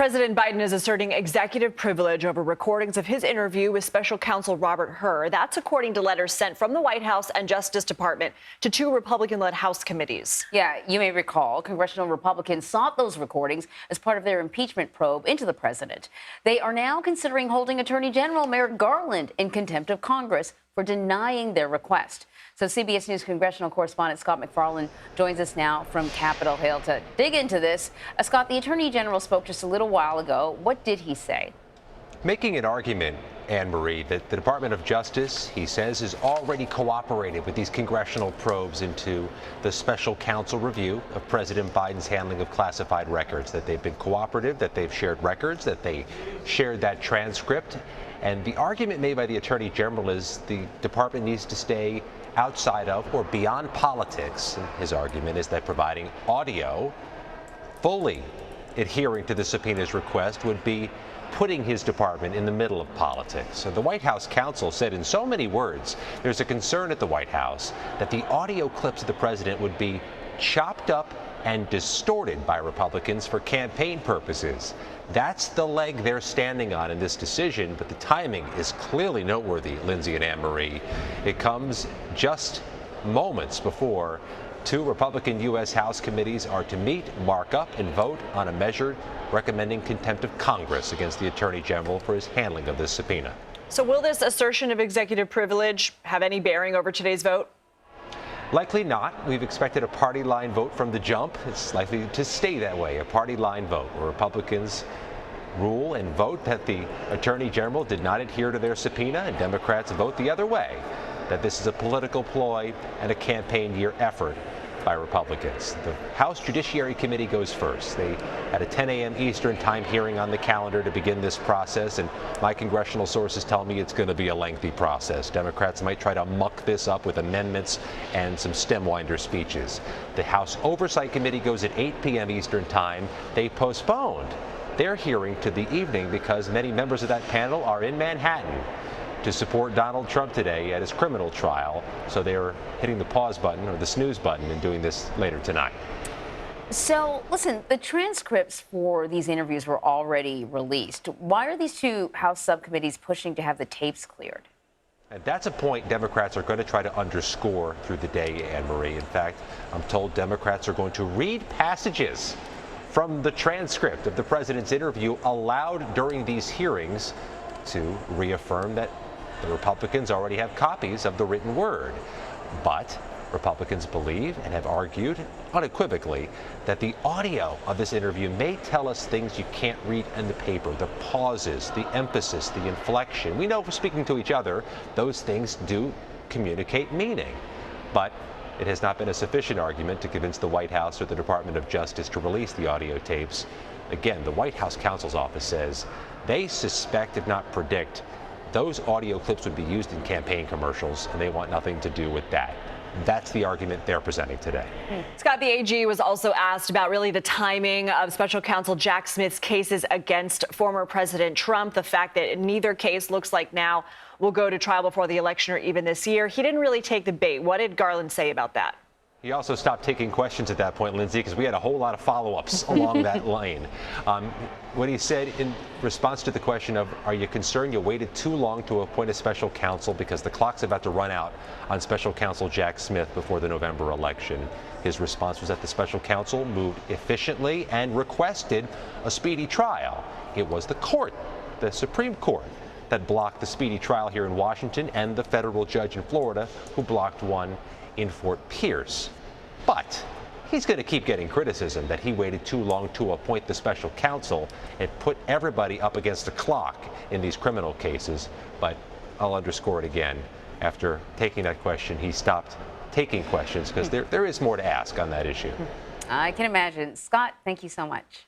President Biden is asserting executive privilege over recordings of his interview with special counsel Robert Hur. That's according to letters sent from the White House and Justice Department to two Republican-led House committees. Yeah, you may recall Congressional Republicans sought those recordings as part of their impeachment probe into the president. They are now considering holding Attorney General Merrick Garland in contempt of Congress for denying their request. So CBS News congressional correspondent Scott MacFarlane joins us now from Capitol Hill to dig into this. Scott, the Attorney General spoke just a little while ago. What did he say? Making an argument, Anne-Marie, that the Department of Justice, he says, has already cooperated with these congressional probes into the special counsel review of President Biden's handling of classified records, that they've been cooperative, that they've shared records, that they shared that transcript. And the argument made by the Attorney General is the department needs to stay outside of or beyond politics. And his argument is that providing audio fully adhering to the subpoena's request would be putting his department in the middle of politics. So the White House counsel said in so many words, there's a concern at the White House that the audio clips of the president would be chopped up and distorted by Republicans for campaign purposes. That's the leg they're standing on in this decision, but the timing is clearly noteworthy, Lindsay and Anne-Marie. It comes just moments before two Republican U.S. House committees are to meet, mark up, and vote on a measure recommending contempt of Congress against the Attorney General for his handling of this subpoena. So will this assertion of executive privilege have any bearing over today's vote? Likely not. We've expected a party line vote from the jump. It's likely to stay that way, a party line vote where Republicans rule and vote that the Attorney General did not adhere to their subpoena, and Democrats vote the other way, that this is a political ploy and a campaign year effort by Republicans. The House Judiciary Committee goes first. They had a 10 a.m. Eastern time hearing on the calendar to begin this process, and my congressional sources tell me it's going to be a lengthy process. Democrats might try to muck this up with amendments and some stem-winder speeches. The House Oversight Committee goes at 8 p.m. Eastern time. They postponed their hearing to the evening because many members of that panel are in Manhattan to support Donald Trump today at his criminal trial. So they're hitting the pause button or the snooze button and doing this later tonight. So, listen, the transcripts for these interviews were already released. Why are these two House subcommittees pushing to have the tapes cleared? And that's a point Democrats are going to try to underscore through the day, Anne-Marie. In fact, I'm told Democrats are going to read passages from the transcript of the president's interview aloud during these hearings to reaffirm that the Republicans already have copies of the written word. But Republicans believe and have argued unequivocally that the audio of this interview may tell us things you can't read in the paper. The pauses, the emphasis, the inflection. We know from speaking to each other, those things do communicate meaning. But it has not been a sufficient argument to convince the White House or the Department of Justice to release the audio tapes. Again, the White House counsel's office says they suspect, if not predict, those audio clips would be used in campaign commercials, and they want nothing to do with that. That's the argument they're presenting today. Scott, the AG was also asked about really the timing of special counsel Jack Smith's cases against former President Trump, the fact that neither case looks like now will go to trial before the election or even this year. He didn't really take the bait. What did Garland say about that? He also stopped taking questions at that point, Lindsay, because we had a whole lot of follow-ups along that lane. What he said in response to the question of, are you concerned you waited too long to appoint a special counsel because the clock's about to run out on special counsel Jack Smith before the November election? His response was that the special counsel moved efficiently and requested a speedy trial. It was the court, the Supreme Court, that blocked the speedy trial here in Washington and the federal judge in Florida who blocked one in Fort Pierce. But he's going to keep getting criticism that he waited too long to appoint the special counsel and put everybody up against the clock in these criminal cases. But I'll underscore it again. After taking that question, he stopped taking questions because there is more to ask on that issue. I can imagine. Scott, thank you so much.